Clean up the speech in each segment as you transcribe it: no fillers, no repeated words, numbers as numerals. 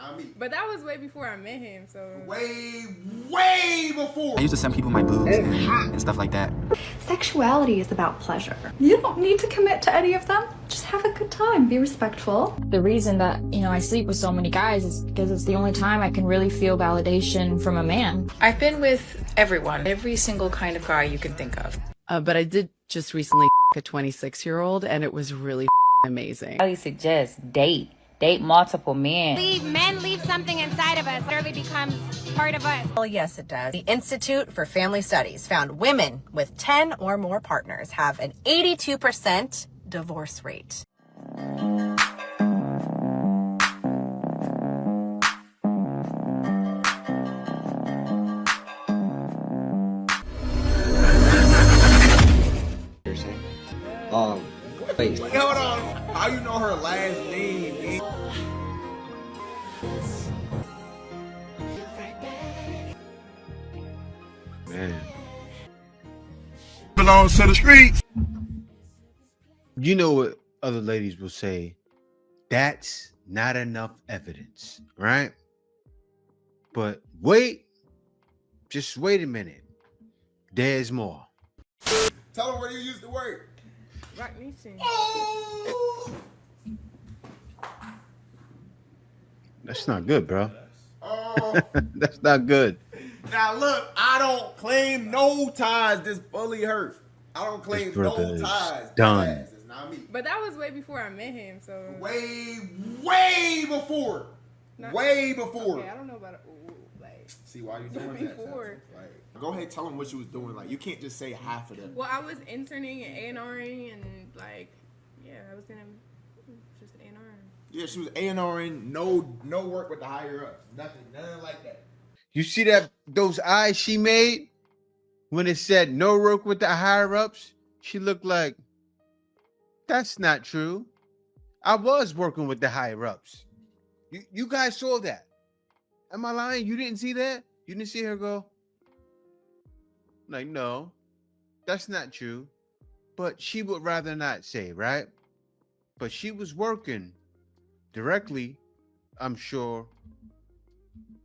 not me. But that was way before I met him, so. Way before. I used to send people my boobs and stuff like that. Sexuality is about pleasure. You don't need to commit to any of them. Just have a good time. Be respectful. The reason that, I sleep with so many guys is because it's the only time I can really feel validation from a man. I've been with everyone, every single kind of guy you can think of. But I did just recently a 26-year-old, and it was really amazing. I suggest date multiple men. Men leave something inside of us, literally becomes part of us. Well, yes, it does. The Institute for Family Studies found women with 10 or more partners have an 82% divorce rate. Wait, hold on. How you know her last name, man? Man. Belongs to the streets. You know what other ladies will say? That's not enough evidence, right? But wait, just wait a minute. There's more. Tell them where you used to work. Rock Nation. Oh! That's not good, bro. Oh. That's not good. Now look, I don't claim no ties this bully hurt. I don't claim no ties. Done. It's not me. But that was way before I met him, so. Way before. Way before. Okay, I don't know about it. Like. See why you doing before. that? Like, go ahead, tell them what you was doing. Like, you can't just say half of them. Well, I was interning and A&Ring, and like, yeah, I was gonna just A&R. Yeah, she was A&Ring. No work with the higher ups. Nothing like that. You see those eyes she made when it said no work with the higher ups? She looked like, that's not true. I was working with the higher ups. You guys saw that. Am I lying? You didn't see that? You didn't see her go? Like, no, that's not true. But she would rather not say, right? But she was working directly, I'm sure,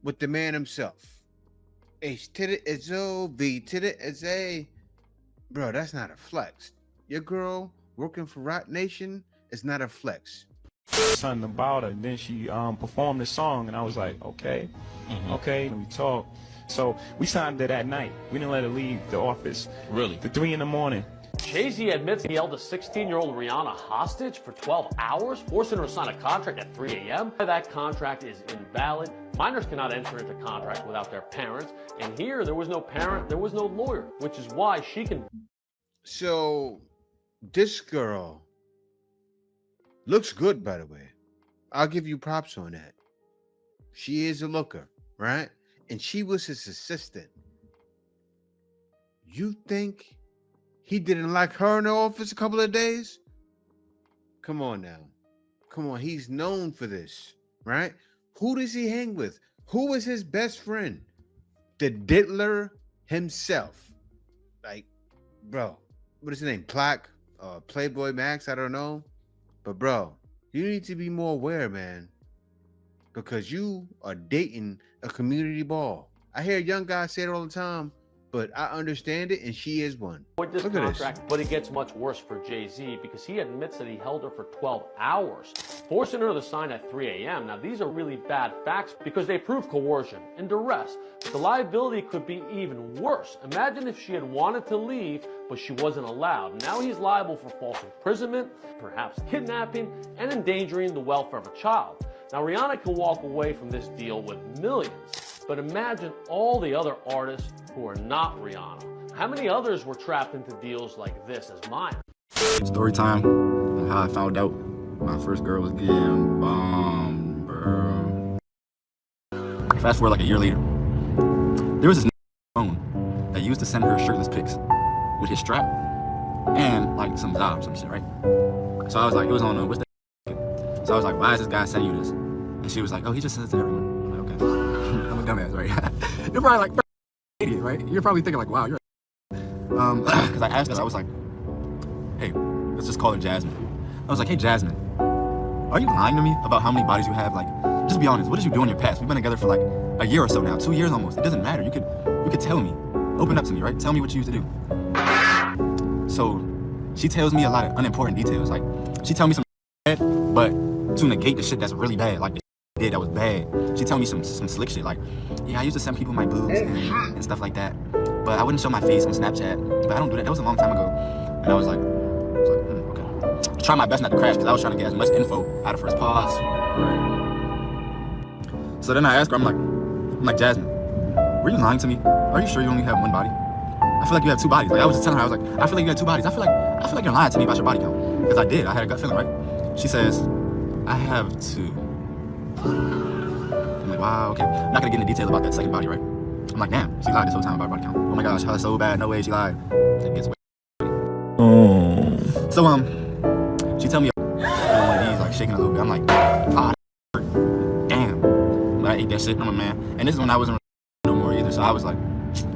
with the man himself. H to the Izzo, V to the Izzy. Bro, that's not a flex. Your girl working for Rock Nation is not a flex. Something about her. Then she performed the song, and I was like, okay, okay. And we talked. So we signed her that night. We didn't let her leave the office. Really? To 3 in the morning. Jay-Z admits he held a 16-year-old Rihanna hostage for 12 hours, forcing her to sign a contract at 3 a.m. That contract is invalid. Minors cannot enter into contracts without their parents. And here, there was no parent, there was no lawyer, which is why she can... So, this girl looks good, by the way. I'll give you props on that. She is a looker, right? And she was his assistant. You think he didn't like her in the office a couple of days? Come on now. Come on. He's known for this, right? Who does he hang with? Who is his best friend? The diddler himself. Like, bro, what is his name? Plaque? Playboy Max? I don't know. But, bro, you need to be more aware, man. Because you are dating a community ball. I hear young guys say it all the time, but I understand it, and she is one. This contract, but it gets much worse for Jay-Z because he admits that he held her for 12 hours, forcing her to sign at 3 a.m. Now, these are really bad facts because they prove coercion and duress. But the liability could be even worse. Imagine if she had wanted to leave, but she wasn't allowed. Now he's liable for false imprisonment, perhaps kidnapping, and endangering the welfare of a child. Now, Rihanna can walk away from this deal with millions, but imagine all the other artists who are not Rihanna. How many others were trapped into deals like this as mine? Story time on how I found out my first girl was getting bombed, bro. Fast forward like a year later, there was this phone that used to send her shirtless pics with his strap and like some shit, right? So I was like, it was on what's that? So I was like, why is this guy sending you this? And she was like, oh, he just sends it to everyone. I'm like, okay. I'm a dumbass, right? You're probably like, idiot, right? You're probably thinking like, wow, you're because I asked her, I was like, hey, let's just call her Jasmine. I was like, hey, Jasmine, are you lying to me about how many bodies you have? Like, just be honest. What did you do in your past? We've been together for like a year or so now, 2 years almost. It doesn't matter. You could tell me. Open up to me, right? Tell me what you used to do. So she tells me a lot of unimportant details. Like, she tell me some bad, but to negate the shit that's really bad, like the did that was bad. She tell me some slick shit, like, yeah, I used to send people my boobs and stuff like that, but I wouldn't show my face on Snapchat. But I don't do that. That was a long time ago. And I was like, okay. I tried my best not to crash because I was trying to get as much info out of her as possible. So then I asked her, I'm like, Jasmine, were you lying to me? Are you sure you only have one body? I feel like you have two bodies. Like, I was just telling her, I was like, I feel like you have two bodies. I feel like you're lying to me about your body count. Because I did. I had a gut feeling, right? She says, I have two. I'm like, wow, okay. I'm not gonna get into detail about that second body, right? I'm like, damn, she lied this whole time about body count. Oh my gosh, how so bad? No way she lied. It gets way. Oh. So she tell me one of these, like shaking a little bit. I'm like, ah, damn. But I ate that shit. I'm a man. And this is when I wasn't no more either. So I was like,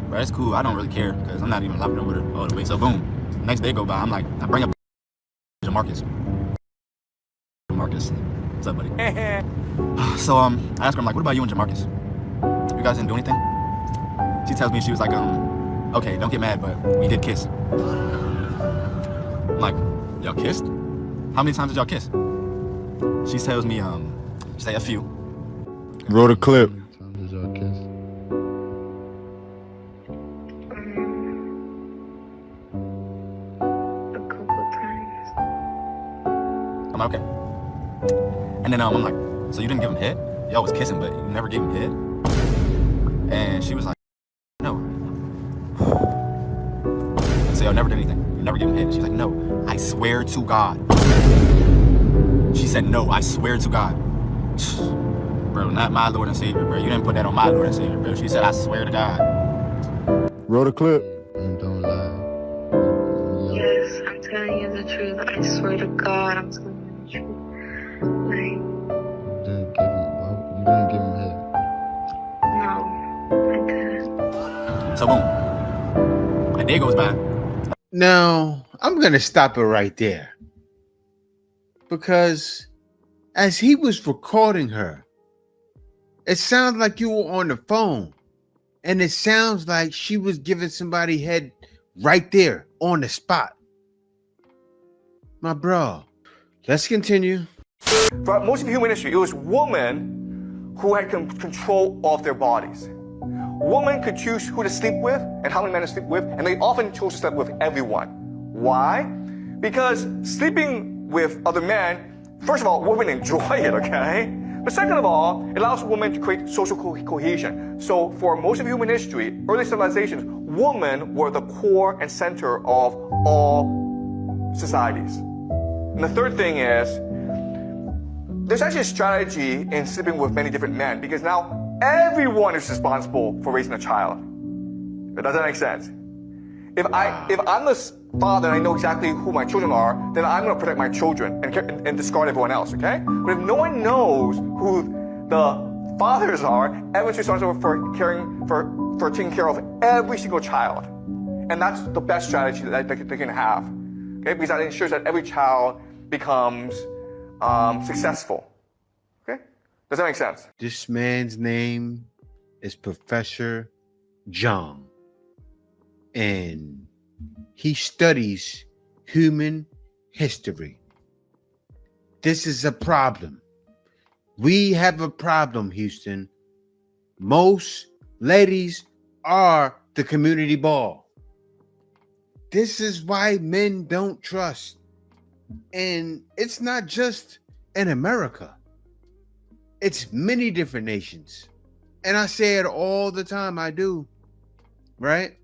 bro, that's cool. I don't really care because I'm not even locked over all the way. So boom. Next day go by. I'm like, I bring up Marcus. Marcus, what's up, buddy? So I asked her, I'm like, what about you and Jamarcus? You guys didn't do anything? She tells me, she was like, okay, don't get mad, but we did kiss. I'm like, y'all kissed? How many times did y'all kiss? She tells me, she say a few. Roll the clip. How many times did y'all kiss? A couple times. I'm like, okay. And then I'm like, so you didn't give him head? Y'all was kissing, but you never gave him head? And she was like, no. So y'all never did anything. You never gave him head. She's like, no, I swear to God. She said, no, I swear to God. Bro, not my Lord and Savior, bro. You didn't put that on my Lord and Savior, bro. She said, I swear to God. Roll the clip. And don't lie. Yes, I'm telling you the truth. I swear to God, I'm telling you the truth. Like, You didn't give him head. no, I didn't. So boom. A day goes by. Now, I'm going to stop it right there. Because as he was recording her, it sounds like you were on the phone. And it sounds like she was giving somebody head right there on the spot. My bro, let's continue. For most of human history, it was women who had control of their bodies. Women could choose who to sleep with and how many men to sleep with, and they often chose to sleep with everyone. Why? Because sleeping with other men, first of all, women enjoy it, okay? But second of all, it allows women to create social cohesion. So for most of human history, early civilizations, women were the core and center of all societies. And the third thing is, there's actually a strategy in sleeping with many different men because now everyone is responsible for raising a child. Does that make sense? If I'm the father and I know exactly who my children are, then I'm going to protect my children and discard everyone else, okay? But if no one knows who the fathers are, everyone's responsible for taking care of every single child. And that's the best strategy that they can have, okay? Because that ensures that every child becomes successful. Okay? Does that make sense? This man's name is Professor John. And he studies human history. This is a problem. We have a problem, Houston. Most ladies are the community ball. This is why men don't trust. And it's not just in America. It's many different nations. And I say it all the time, I do. Right?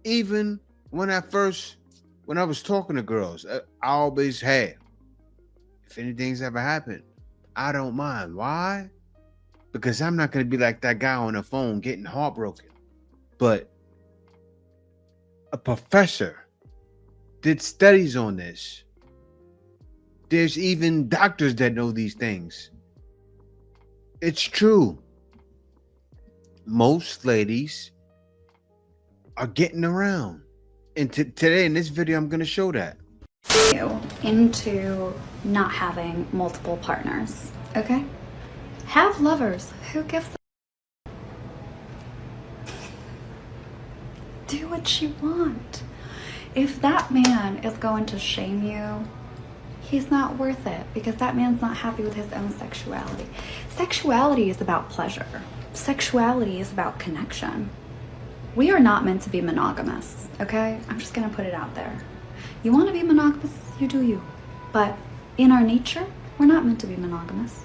Even when I was talking to girls, I always had. If anything's ever happened, I don't mind. Why? Because I'm not going to be like that guy on the phone getting heartbroken. But a professor did studies on this. There's even doctors that know these things. It's true. Most ladies are getting around. And today in this video, I'm going to show that. you into not having multiple partners, okay? Have lovers. Who gives a... Do what you want. If that man is going to shame you, he's not worth it, because that man's not happy with his own sexuality. Sexuality is about pleasure. Sexuality is about connection. We are not meant to be monogamous, okay? I'm just gonna put it out there. You want to be monogamous, you do you. But in our nature, we're not meant to be monogamous.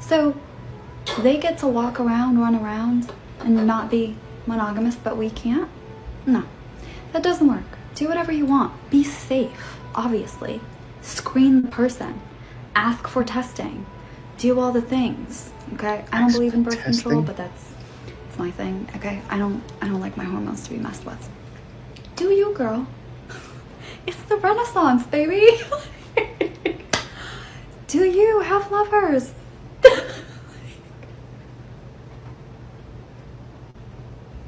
So they get to walk around, run around, and not be monogamous, but we can't? No, that doesn't work. Do whatever you want. Be safe, obviously. Screen the person. Ask for testing. Do all the things, okay? I don't believe in birth control, but it's my thing, okay? I don't like my hormones to be messed with. Do you, girl? It's the Renaissance, baby. Do you have lovers?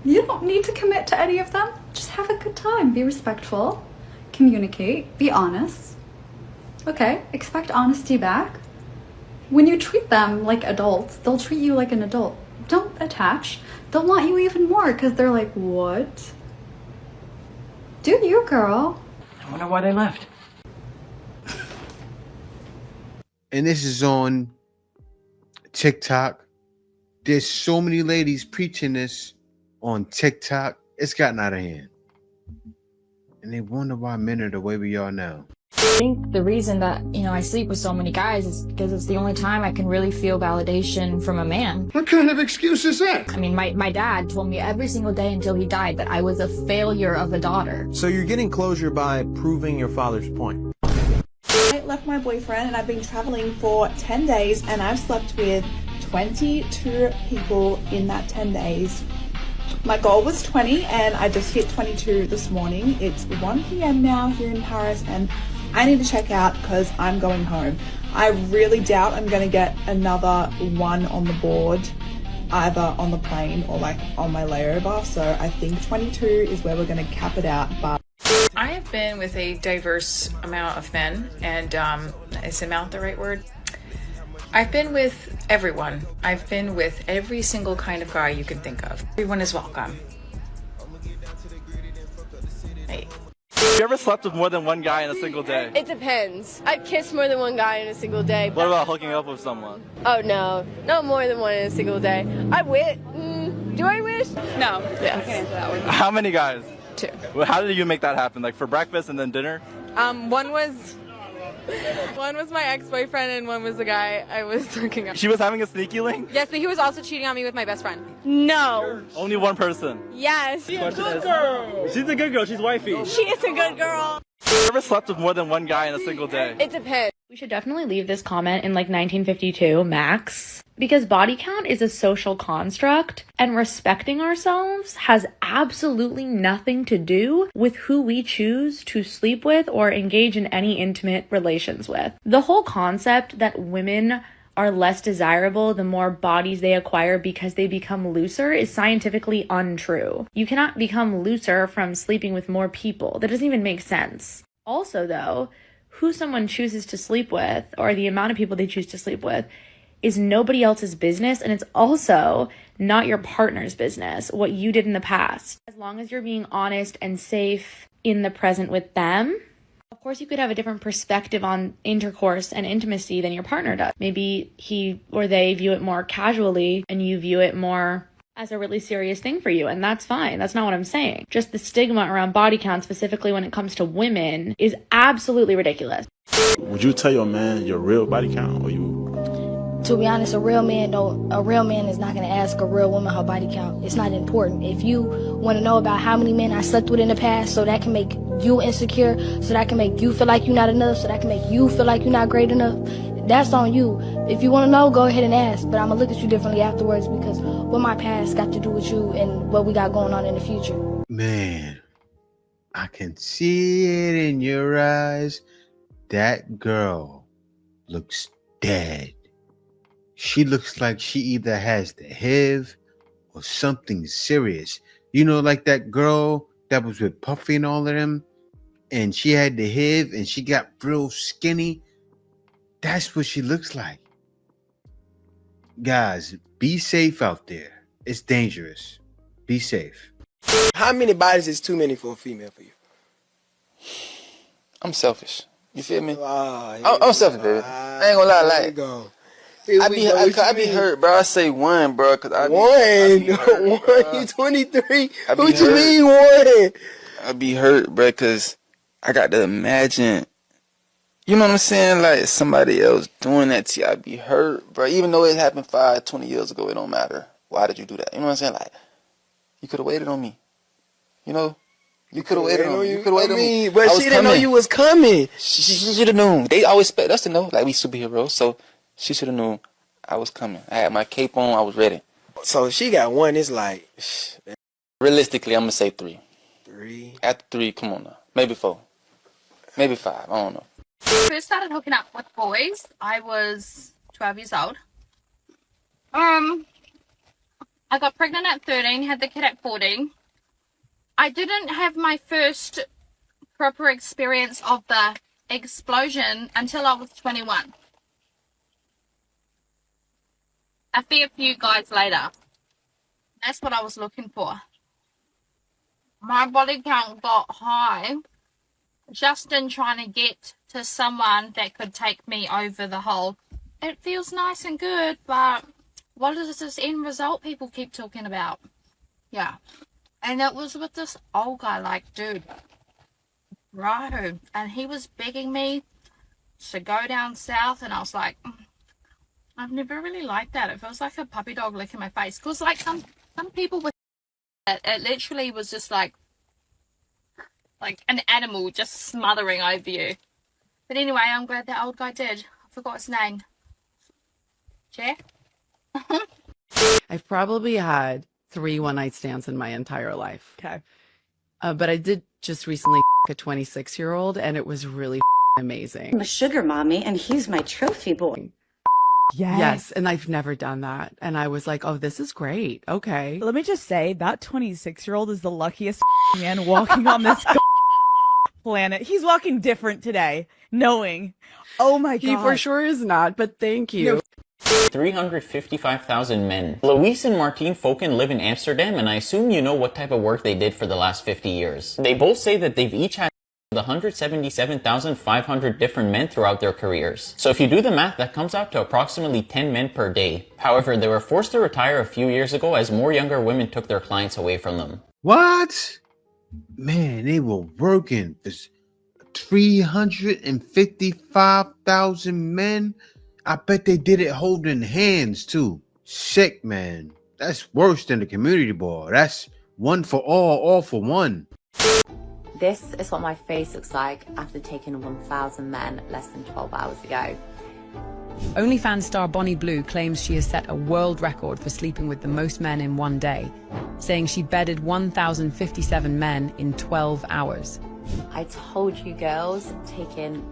You don't need to commit to any of them. Just have a good time. Be respectful. Communicate. Be honest. Okay? Expect honesty back. When you treat them like adults, they'll treat you like an adult. Don't attach. They'll want you even more because they're like, what? Do you, girl? I wonder why they left. And this is on TikTok. There's so many ladies preaching this on TikTok. It's gotten out of hand. And they wonder why men are the way we are now. I think the reason that, I sleep with so many guys is because it's the only time I can really feel validation from a man. What kind of excuse is that? I mean, my dad told me every single day until he died that I was a failure of a daughter. So you're getting closure by proving your father's point. I left my boyfriend and I've been traveling for 10 days and I've slept with 22 people in that 10 days. My goal was 20 and I just hit 22 this morning. It's 1 p.m. now here in Paris and I need to check out because I'm going home. I really doubt I'm going to get another one on the board, either on the plane or like on my layover. So I think 22 is where we're going to cap it out. But I have been with a diverse amount of men, and is amount the right word? I've been with everyone. I've been with every single kind of guy you can think of. Everyone is welcome. Hey. Have you ever slept with more than one guy in a single day? It depends. I've kissed more than one guy in a single day. What about hooking up with someone? Oh no, no more than one in a single day. I wish. Do I wish? No. Yes. I can't answer that one. How many guys? 2. Well, how did you make that happen? Like for breakfast and then dinner? One was my ex-boyfriend and one was the guy I was hooking up. She was having a sneaky link? Yes, but he was also cheating on me with my best friend. No. Only one person. Yes. She's a good girl. She's a good girl. She's wifey. She is a good girl. Have you ever slept with more than one guy in a single day? It depends. We should definitely leave this comment in like 1952 max, because body count is a social construct and respecting ourselves has absolutely nothing to do with who we choose to sleep with or engage in any intimate relations with. The whole concept that women are less desirable the more bodies they acquire because they become looser is scientifically untrue. You cannot become looser from sleeping with more people. That doesn't even make sense. Also though, who someone chooses to sleep with or the amount of people they choose to sleep with is nobody else's business, and it's also not your partner's business, what you did in the past. As long as you're being honest and safe in the present with them. Of course, you could have a different perspective on intercourse and intimacy than your partner does. Maybe he or they view it more casually and you view it more as a really serious thing for you, and that's fine. That's not what I'm saying. Just the stigma around body count, specifically when it comes to women, is absolutely ridiculous. Would you tell your man your real body count, or you? To be honest, a real man is not going to ask a real woman her body count. It's not important. If you want to know about how many men I slept with in the past, so that can make you insecure, so that can make you feel like you're not enough, so that can make you feel like you're not great enough, that's on you. If you want to know, go ahead and ask, but I'm going to look at you differently afterwards, because what my past got to do with you and what we got going on in the future. Man, I can see it in your eyes. That girl looks dead. She looks like she either has the HIV or something serious. You know, like that girl that was with Puffy and all of them. and she had the HIV and she got real skinny, that's what she looks like. Guys, be safe out there. It's dangerous. Be safe. How many bodies is too many for a female for you? I'm selfish. You feel me? I'm selfish, baby. I ain't gonna lie, like I be hurt, bro. I say one, bro, cause I be hurt, you 23. What you mean one? I be hurt, bro, cause I got to imagine. You know what I'm saying? Like somebody else doing that to you, I be hurt, bro. Even though it happened 5-20 years ago, it don't matter. Why did you do that? You know what I'm saying? Like you could have waited on me. You know. You could have waited on me. You could have waited on me. But she didn't know you was coming. She should have known. They always expect us to know, like we superheroes. So she should have known I was coming. I had my cape on. I was ready. So she got one. It's like, realistically, I'm gonna say 3. 3. After 3, come on now. Maybe 4. Maybe 5. I don't know. First started hooking up with boys, I was 12 years old. I got pregnant at 13, had the kid at 14. I didn't have my first proper experience of the explosion until I was 21. A fair few guys later. That's what I was looking for. My body count got high just in trying to get to someone that could take me over the whole, it feels nice and good, but what is this end result people keep talking about? Yeah. And it was with this old guy, like, dude, bro. And he was begging me to go down south, and I was like, I've never really liked that. It feels like a puppy dog licking my face. Because, like, some people with it literally was just like an animal just smothering over you. But anyway, I'm glad that old guy did. I forgot his name. Jack? I've probably had 3 one-night stands in my entire life. Okay. But I did just recently a 26-year-old, and it was really amazing. I'm a sugar mommy, and he's my trophy boy. Yes, and I've never done that. And I was like, oh, this is great. Okay. Let me just say, that 26-year-old is the luckiest man walking on this planet. He's walking different today, knowing, oh my God. He for sure is not, but thank you. 355,000 men. Luis and Martine Foken live in Amsterdam, and I assume you know what type of work they did for the last 50 years. They both say that they've each had 177,500 different men throughout their careers. So if you do the math, that comes out to approximately 10 men per day. However, they were forced to retire a few years ago as more younger women took their clients away from them. What? Man, they were working for 355,000 men. I bet they did it holding hands too. Sick, man. That's worse than the community ball. That's one for all for one. This is what my face looks like after taking 1,000 men less than 12 hours ago. OnlyFans star Bonnie Blue claims she has set a world record for sleeping with the most men in one day, saying she bedded 1,057 men in 12 hours. I told you girls, taking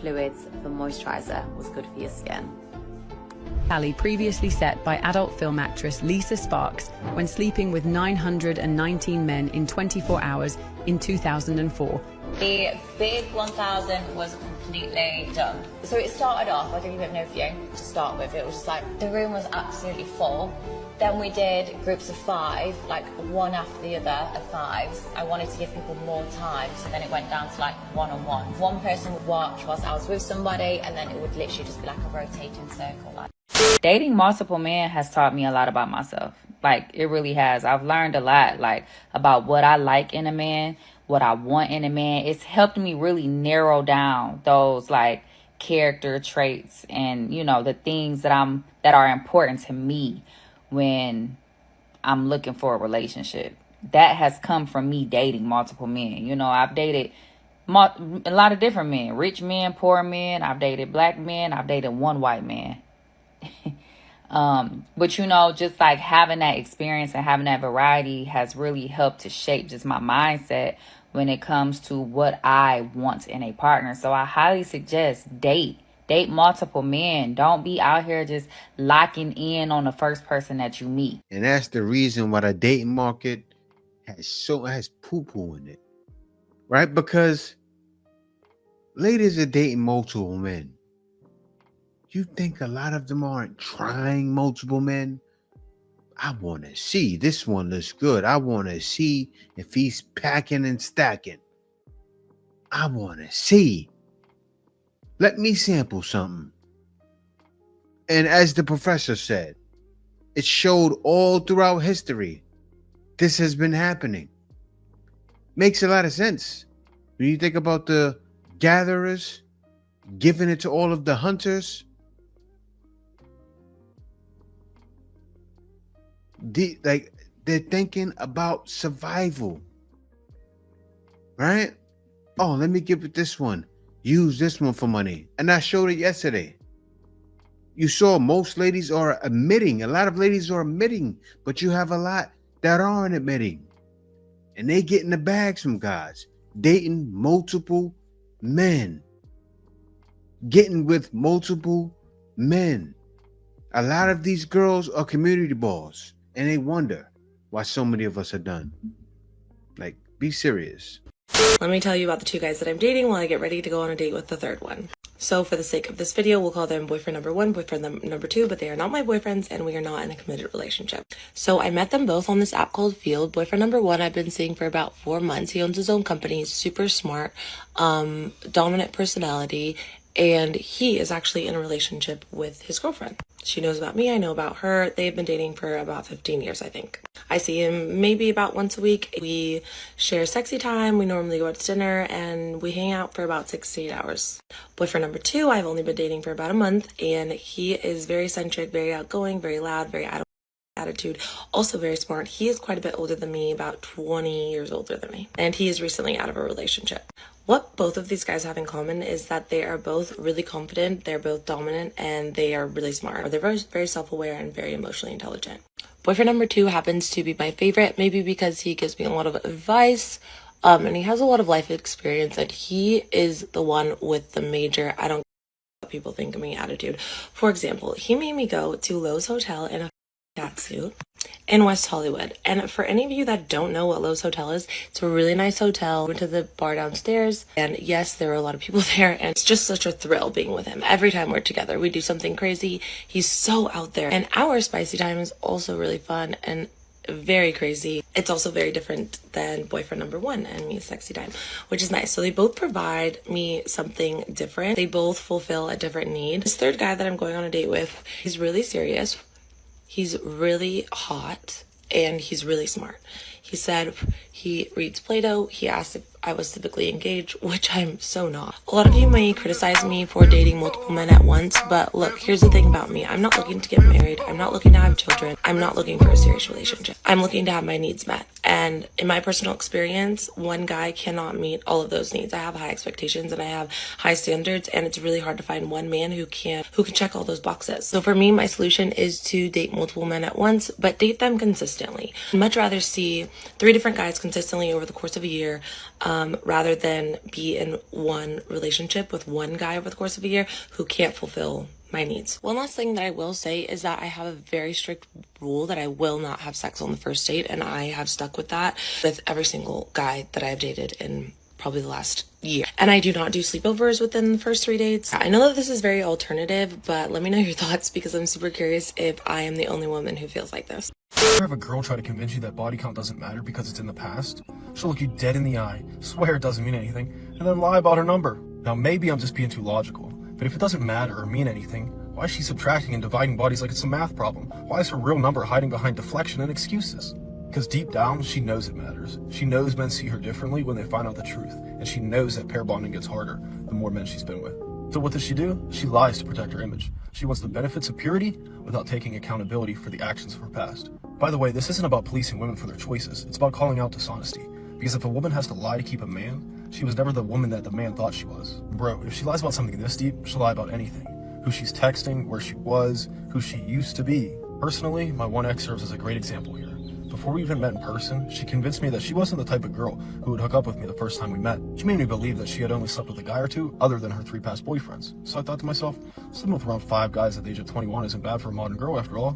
fluids for moisturizer was good for your skin. Tally previously set by adult film actress Lisa Sparks when sleeping with 919 men in 24 hours in 2004. The big 1,000 was completely done. So it started off, I'll give you a bit of an overview to start with. It was just like, the room was absolutely full. Then we did groups of 5, like one after the other of 5s. I wanted to give people more time, so then it went down to like one-on-one. One person would watch whilst I was with somebody, and then it would literally just be like a rotating circle. Like. Dating multiple men has taught me a lot about myself. Like, it really has. I've learned a lot, like, about what I like in a man, what I want in a man. It's helped me really narrow down those, like, character traits and, you know, the things that are important to me when I'm looking for a relationship. That has come from me dating multiple men. You know, I've dated a lot of different men. Rich men, poor men. I've dated black men. I've dated one white man. But you know, just like having that experience and having that variety has really helped to shape just my mindset when it comes to what I want in a partner. So I highly suggest date multiple men. Don't be out here just locking in on the first person that you meet. And that's the reason why the dating market has poo-poo in it. right? Because ladies are dating multiple men. You think a lot of them aren't trying multiple men? I want to see. This one looks good. I want to see if he's packing and stacking. I want to see. Let me sample something. And as the professor said, it showed all throughout history. This has been happening. Makes a lot of sense. When you think about the gatherers giving it to all of the hunters, they're thinking about survival, right? Oh, let me give it this one. Use this one for money. And I showed it yesterday. You saw most ladies are admitting. A lot of ladies are admitting, but you have a lot that aren't admitting. And they get in the bags from guys, dating multiple men, getting with multiple men. A lot of these girls are community balls, and they wonder why so many of us are done. Like, be serious. Let me tell you about the two guys that I'm dating while I get ready to go on a date with the third one. So for the sake of this video, we'll call them boyfriend number one, boyfriend number two, but they are not my boyfriends and we are not in a committed relationship. So I met them both on this app called Field. Boyfriend number one, I've been seeing for about 4 months. He owns his own company. He's super smart, dominant personality, and he is actually in a relationship with his girlfriend. She knows about me, I know about her. They've been dating for about 15 years, I think. I see him maybe about once a week. We share sexy time, we normally go out to dinner, and we hang out for about 6 to 8 hours. Boyfriend number two, I've only been dating for about a month, and he is very eccentric, very outgoing, very loud, very attitude, also very smart. He is quite a bit older than me, about 20 years older than me, and he is recently out of a relationship. What both of these guys have in common is that they are both really confident, they're both dominant, and they are really smart. They're very, very self-aware and very emotionally intelligent. Boyfriend number two happens to be my favorite, maybe because he gives me a lot of advice, and he has a lot of life experience, and he is the one with the major, I don't care what people think of me attitude. For example, he made me go to Lowe's Hotel in a catsuit in West Hollywood. And for any of you that don't know what Lowe's Hotel is, it's a really nice hotel. Went to the bar downstairs, and yes, there were a lot of people there, and it's just such a thrill being with him. Every time we're together, we do something crazy. He's so out there. And our spicy time is also really fun and very crazy. It's also very different than boyfriend number one and me sexy time, which is nice. So they both provide me something different. They both fulfill a different need. This third guy that I'm going on a date with, he's really serious. He's really hot and he's really smart. He said he reads Plato. He asked if I was typically engaged, which I'm so not. A lot of you may criticize me for dating multiple men at once, but look, here's the thing about me. I'm not looking to get married. I'm not looking to have children. I'm not looking for a serious relationship. I'm looking to have my needs met. And in my personal experience, one guy cannot meet all of those needs. I have high expectations and I have high standards, and it's really hard to find one man who can check all those boxes. So for me, my solution is to date multiple men at once, but date them consistently. I'd much rather see 3 different guys consistently over the course of a year, rather than be in one relationship with one guy over the course of a year who can't fulfill my needs. One last thing that I will say is that I have a very strict rule that I will not have sex on the first date, and I have stuck with that with every single guy that I have dated in probably the last year. And I do not do sleepovers within the first 3 dates. I know that this is very alternative, but let me know your thoughts because I'm super curious if I am the only woman who feels like this. You ever have a girl try to convince you that body count doesn't matter because it's in the past? She'll look you dead in the eye, swear it doesn't mean anything, and then lie about her number. Now maybe I'm just being too logical, but if it doesn't matter or mean anything, why is she subtracting and dividing bodies like it's a math problem? Why is her real number hiding behind deflection and excuses? Because deep down, she knows it matters. She knows men see her differently when they find out the truth, and she knows that pair bonding gets harder the more men she's been with. So what does she do? She lies to protect her image. She wants the benefits of purity without taking accountability for the actions of her past. By the way, this isn't about policing women for their choices. It's about calling out dishonesty. Because if a woman has to lie to keep a man, she was never the woman that the man thought she was. Bro, if she lies about something this deep, she'll lie about anything. Who she's texting, where she was, who she used to be. Personally, my one ex serves as a great example here. Before we even met in person, she convinced me that she wasn't the type of girl who would hook up with me the first time we met. She made me believe that she had only slept with a guy or two other than her 3 past boyfriends. So I thought to myself, sleeping with around 5 guys at the age of 21 isn't bad for a modern girl after all.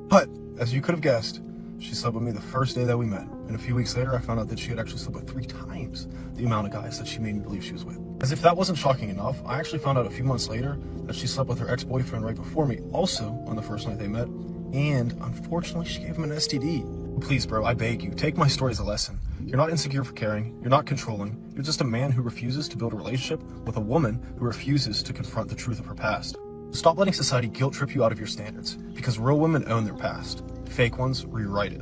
But, as you could have guessed, she slept with me the first day that we met. And a few weeks later, I found out that she had actually slept with 3 times the amount of guys that she made me believe she was with. As if that wasn't shocking enough, I actually found out a few months later that she slept with her ex-boyfriend right before me, also on the first night they met, and unfortunately she gave him an STD. Please, bro, I beg you, take my story as a lesson. You're not insecure for caring, you're not controlling, you're just a man who refuses to build a relationship with a woman who refuses to confront the truth of her past. Stop letting society guilt trip you out of your standards, because real women own their past. Fake ones rewrite it.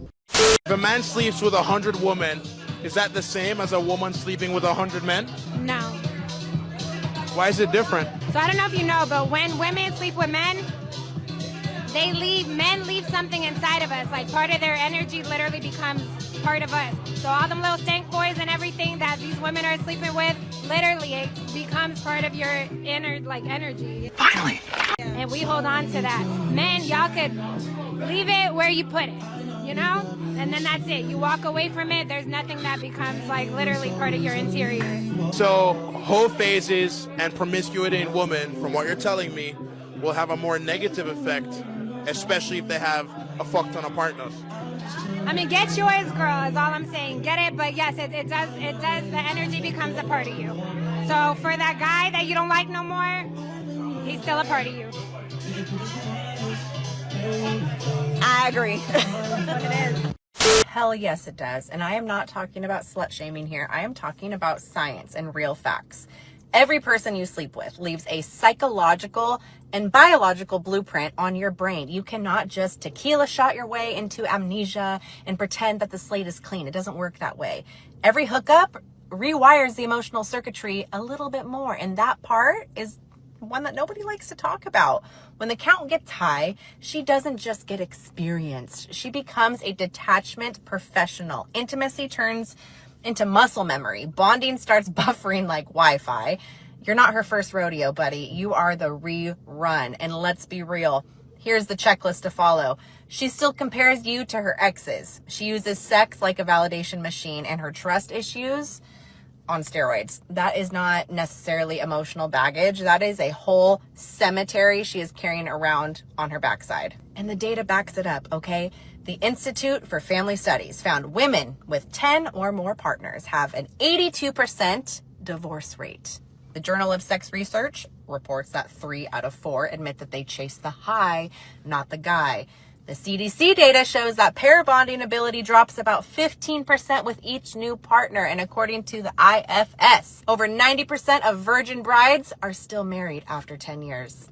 If a man sleeps with 100 women, is that the same as a woman sleeping with 100 men? No. Why is it different? So I don't know if you know, but when women sleep with men, men leave something inside of us. Like part of their energy literally becomes part of us. So all them little stank boys and everything that these women are sleeping with, literally it becomes part of your inner energy. Finally. And we hold on to that. Men, y'all could leave it where you put it, you know? And then that's it. You walk away from it, there's nothing that becomes like literally part of your interior. So whole phases and promiscuity in women, from what you're telling me, will have a more negative effect, especially if they have a fuck ton of partners. I mean, get yours, girl, is all I'm saying. Get it, but yes, it does, the energy becomes a part of you. So for that guy that you don't like no more, he's still a part of you. I agree. It is. Hell yes, it does. And I am not talking about slut shaming here. I am talking about science and real facts. Every person you sleep with leaves a psychological and biological blueprint on your brain. You cannot just tequila shot your way into amnesia and pretend that the slate is clean. It doesn't work that way. Every hookup rewires the emotional circuitry a little bit more. And that part is one that nobody likes to talk about. When the count gets high, she doesn't just get experienced. She becomes a detachment professional. Intimacy turns into muscle memory. Bonding starts buffering like Wi-Fi. You're not her first rodeo, buddy. You are the rerun. And let's be real. Here's the checklist to follow. She still compares you to her exes. She uses sex like a validation machine, and her trust issues on steroids. That is not necessarily emotional baggage. That is a whole cemetery she is carrying around on her backside. And the data backs it up, okay? The Institute for Family Studies found women with 10 or more partners have an 82% divorce rate. The Journal of Sex Research reports that 3 out of 4 admit that they chase the high, not the guy. The CDC data shows that pair bonding ability drops about 15% with each new partner. And according to the IFS, over 90% of virgin brides are still married after 10 years.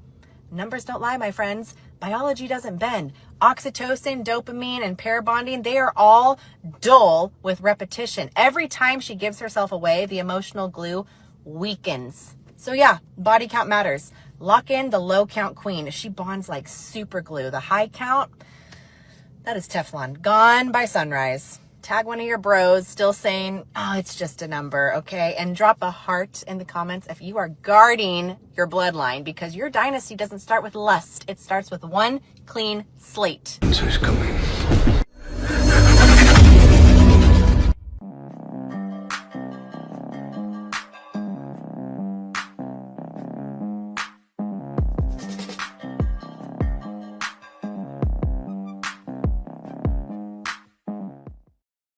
Numbers don't lie, my friends. Biology doesn't bend. Oxytocin, dopamine, and pair bonding, they are all dull with repetition. Every time she gives herself away, the emotional glue weakens. So yeah, body count matters. Lock in the low count queen. She bonds like super glue. The high count, that is Teflon. Gone by sunrise. Tag one of your bros still saying, oh, it's just a number, okay? And drop a heart in the comments if you are guarding your bloodline, because your dynasty doesn't start with lust. It starts with one clean slate. So he's coming.